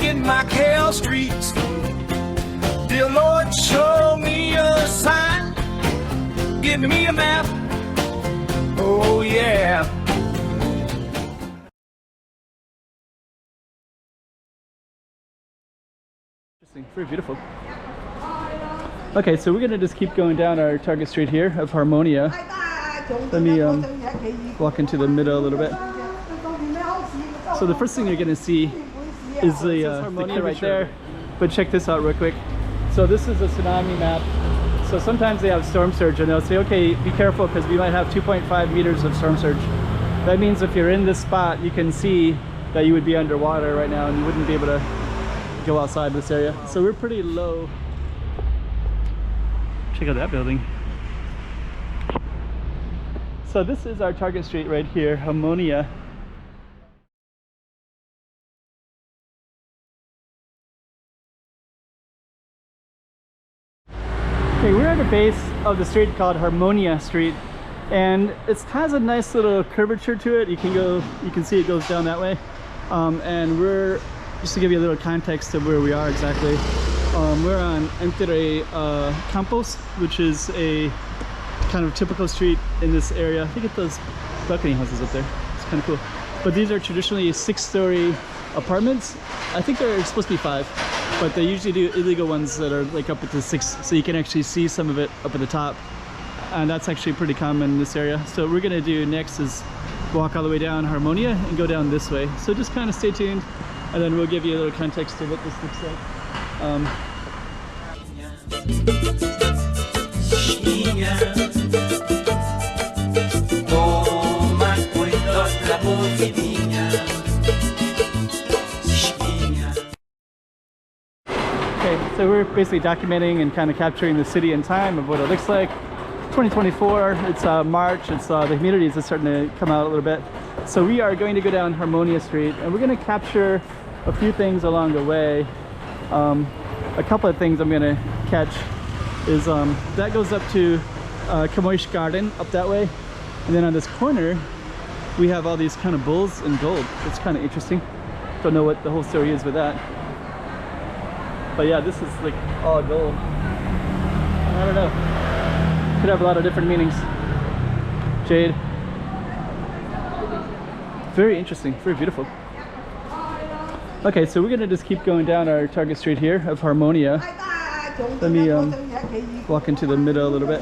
Walking Macau Streets. Dear Lord, show me a sign. Give me a map. Oh yeah. Interesting, very beautiful. Okay, so we're gonna just keep going down our target street here of Harmonia. Let me walk into the middle a little bit. So the first thing you're gonna see is the Harmonia right there. But check this out real quick. So this is a tsunami map. So sometimes they have storm surge and they'll say, okay, be careful because we might have 2.5 meters of storm surge. That means if you're in this spot, you can see that you would be underwater right now and you wouldn't be able to go outside this area. So we're pretty low. Check out that building. So this is our target street right here, Harmonia. Okay, we're at a base of the street called Harmonia Street, and it has a nice little curvature to it. You can see it goes down that way. And we're, just to give you a little context of where we are exactly, we're on Entre Campos, which is a kind of typical street in this area. I think it does balcony houses up there. It's kind of cool. But these are traditionally 6-story apartments. I think they're supposed to be 5, but they usually do illegal ones that are like up to 6, so you can actually see some of it up at the top. And that's actually pretty common in this area. So what we're gonna do next is walk all the way down Harmonia and go down this way. So just kind of stay tuned, and then we'll give you a little context of what this looks like. Okay, so we're basically documenting and kind of capturing the city in time of what it looks like. 2024, it's March, it's the humidity is starting to come out a little bit. So we are going to go down Harmonia Street and we're going to capture a few things along the way. A couple of things I'm going to catch is that goes up to Camoish Garden up that way, and then on this corner we have all these kind of bulls in gold. It's kind of interesting. Don't know what the whole story is with that, but yeah, this is like all gold. I don't know, could have a lot of different meanings. Jade, very interesting, very beautiful. Okay, so we're gonna just keep going down our target street here of Harmonia. Let me walk into the middle a little bit.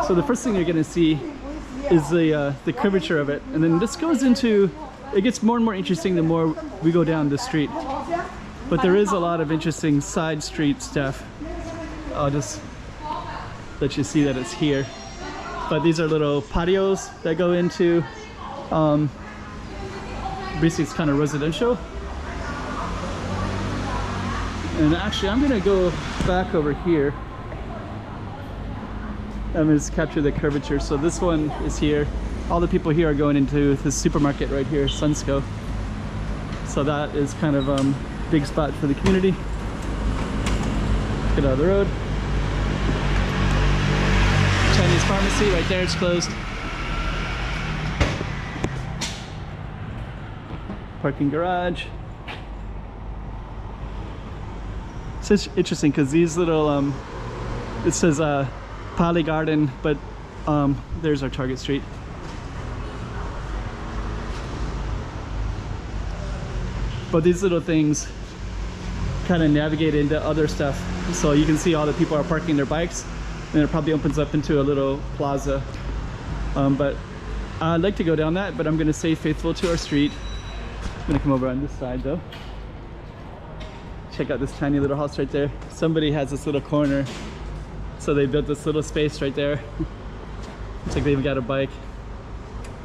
So the first thing you're gonna see is the curvature of it, and then this goes into, it gets more and more interesting the more we go down the street. But there is a lot of interesting side street stuff. I'll just let you see that it's here. But these are little patios that go into, basically it's kind of residential. And actually I'm gonna go back over here. I'm gonna just capture the curvature. So this one is here. All the people here are going into the supermarket right here, Sunsco. So that is kind of big spot for the community. Get out of the road. Chinese pharmacy right there, it's closed. Parking garage. It's interesting because these little it says Poly Garden, but there's our target street. But these little things kind of navigate into other stuff, so you can see all the people are parking their bikes, and it probably opens up into a little plaza. But I'd like to go down that, but I'm going to stay faithful to our street. I'm going to come over on this side though. Check out this tiny little house right there. Somebody has this little corner, so they built this little space right there. Looks like they even got a bike,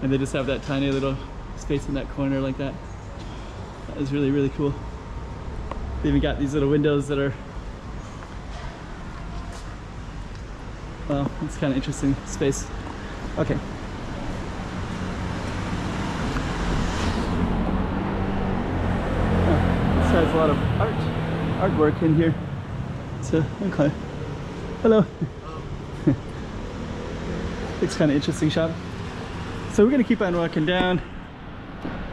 and they just have that tiny little space in that corner like that. That is really, really cool. They even got these little windows that are, well, it's kind of interesting space. Okay. This has a lot of artwork in here. So, okay. Hello. It's kind of interesting shop. So we're gonna keep on walking down,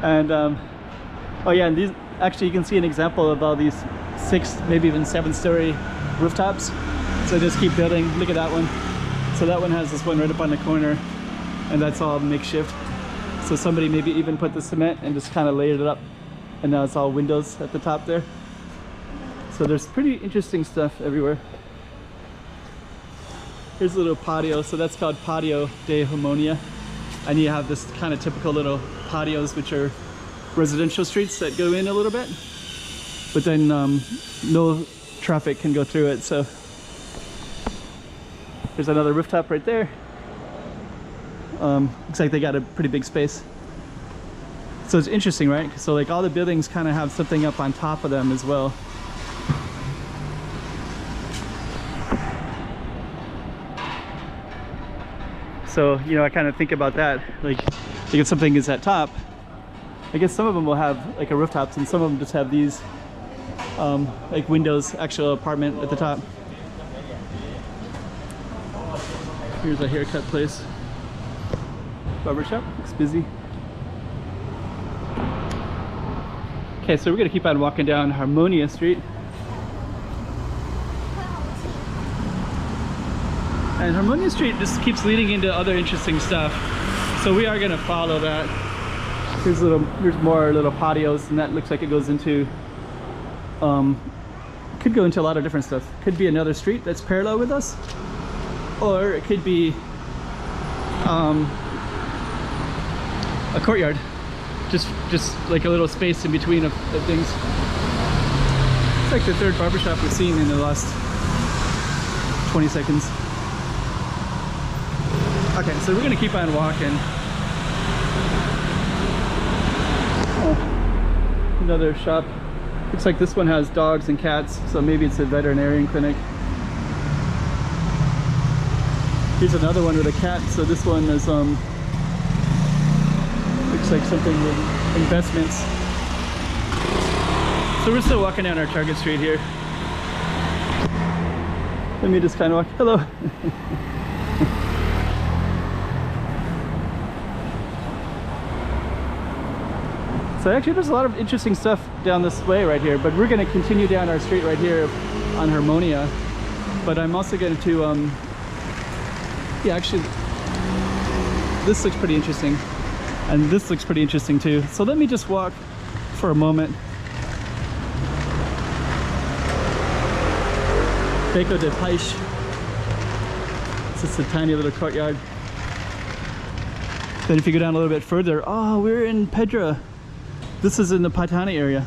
and oh yeah, and actually you can see an example of all these 6, maybe even 7-story rooftops. So just keep building. Look at that one. So that one has this one right up on the corner, and that's all makeshift. So somebody maybe even put the cement and just kind of layered it up, and now it's all windows at the top there. So there's pretty interesting stuff everywhere. Here's a little patio. So that's called Patio de Harmonia. And you have this kind of typical little patios, which are residential streets that go in a little bit, but then no traffic can go through it. So there's another rooftop right there. Looks like they got a pretty big space. So it's interesting, right? So like all the buildings kind of have something up on top of them as well. So, you know, I kind of think about that. Like if something is at top, I guess some of them will have like a rooftops, and some of them just have these like windows, actual apartment at the top. Here's a haircut place. Barbershop, looks busy. Okay, so we're gonna keep on walking down Harmonia Street. And Harmonia Street just keeps leading into other interesting stuff. So we are gonna follow that. Here's more little patios, and that looks like it goes into, could go into a lot of different stuff. Could be another street that's parallel with us, or it could be a courtyard, just like a little space in between of things. It's like the third barbershop we've seen in the last 20 seconds. Okay, so we're gonna keep on walking. Oh, another shop. Looks like this one has dogs and cats, so maybe it's a veterinarian clinic. Here's another one with a cat. So this one is looks like something with investments. So we're still walking down our Target Street here. Let me just kind of walk. Hello. So actually there's a lot of interesting stuff down this way right here, but we're going to continue down our street right here on Harmonia. But I'm also going to yeah, actually this looks pretty interesting, and this looks pretty interesting too. So let me just walk for a moment. Beco de Peixe. It's just a tiny little courtyard. Then if you go down a little bit further, oh, we're in Pedra. This is in the Paitani area.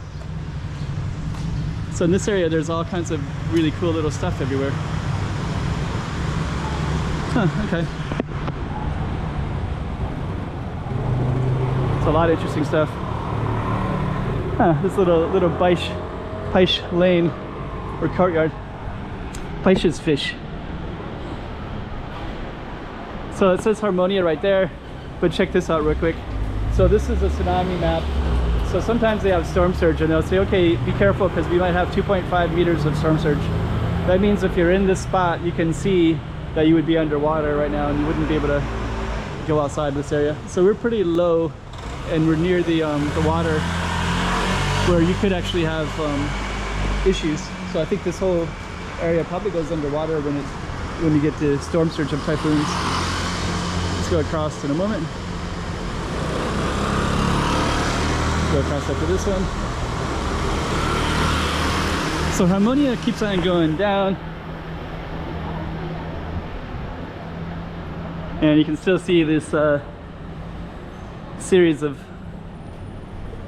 So in this area there's all kinds of really cool little stuff everywhere. Huh, okay. It's a lot of interesting stuff. Huh, this little Peixe lane or courtyard. Peixe's fish. So it says Harmonia right there, but check this out real quick. So this is a tsunami map. So sometimes they have storm surge and they'll say, okay, be careful because we might have 2.5 meters of storm surge. That means if you're in this spot, you can see that you would be underwater right now and you wouldn't be able to go outside this area. So we're pretty low and we're near the water where you could actually have issues. So I think this whole area probably goes underwater when you get the storm surge of typhoons. Let's go across in a moment. Go across after this one. So Harmonia keeps on going down, and you can still see this series of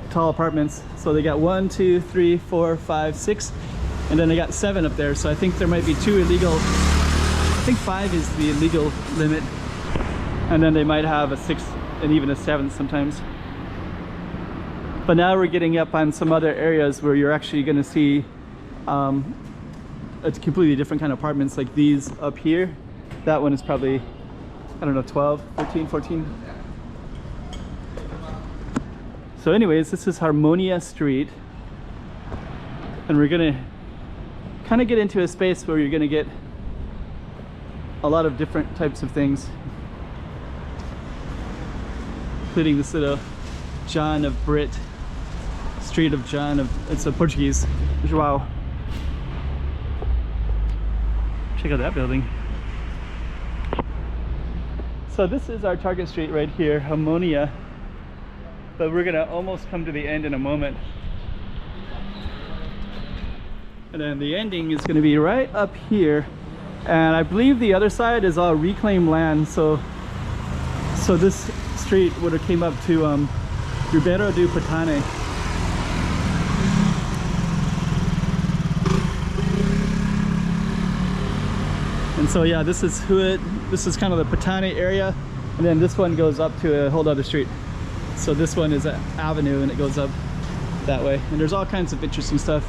tall apartments. So they got 1, 2, 3, 4, 5, 6, and then they got 7 up there. So I think there might be 2 illegal. I think 5 is the illegal limit, and then they might have a 6th and even a 7th sometimes. But now we're getting up on some other areas where you're actually going to see a completely different kind of apartments, like these up here. That one is probably, I don't know, 12, 13, 14. So anyways, this is Harmonia Street, and we're going to kind of get into a space where you're going to get a lot of different types of things, including this little John of Brit street of John. It's a Portuguese. João. Check out that building. So this is our target street right here, Harmonia. But we're gonna almost come to the end in a moment. And then the ending is gonna be right up here. And I believe the other side is all reclaimed land. So this street would have came up to Ribeiro do Patane. And so yeah, this is Huit. This is kind of the Patane area. And then this one goes up to a whole other street. So this one is an avenue and it goes up that way. And there's all kinds of interesting stuff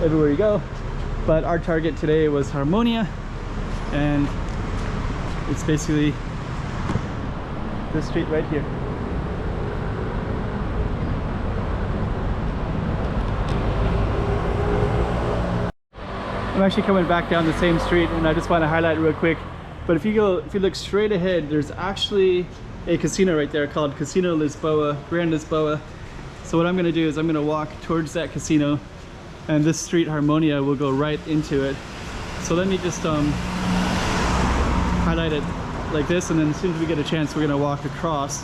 everywhere you go. But our target today was Harmonia. And it's basically this street right here. I'm actually coming back down the same street, and I just want to highlight real quick. But if you look straight ahead, there's actually a casino right there called Casino Lisboa, Grand Lisboa. So what I'm going to do is I'm going to walk towards that casino, and this street Harmonia will go right into it. So let me just highlight it like this, and then as soon as we get a chance, we're going to walk across.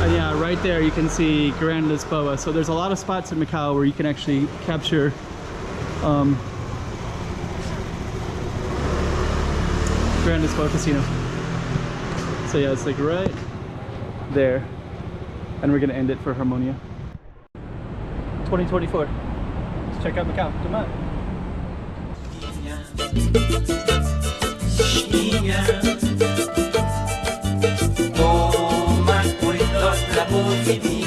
And yeah, right there you can see Grand Lisboa. So there's a lot of spots in Macau where you can actually capture Grand Lisboa Casino. So yeah, it's like right there, and we're gonna end it for Harmonia. 2024. Let's check out Macau. Come on. Toma cuidado la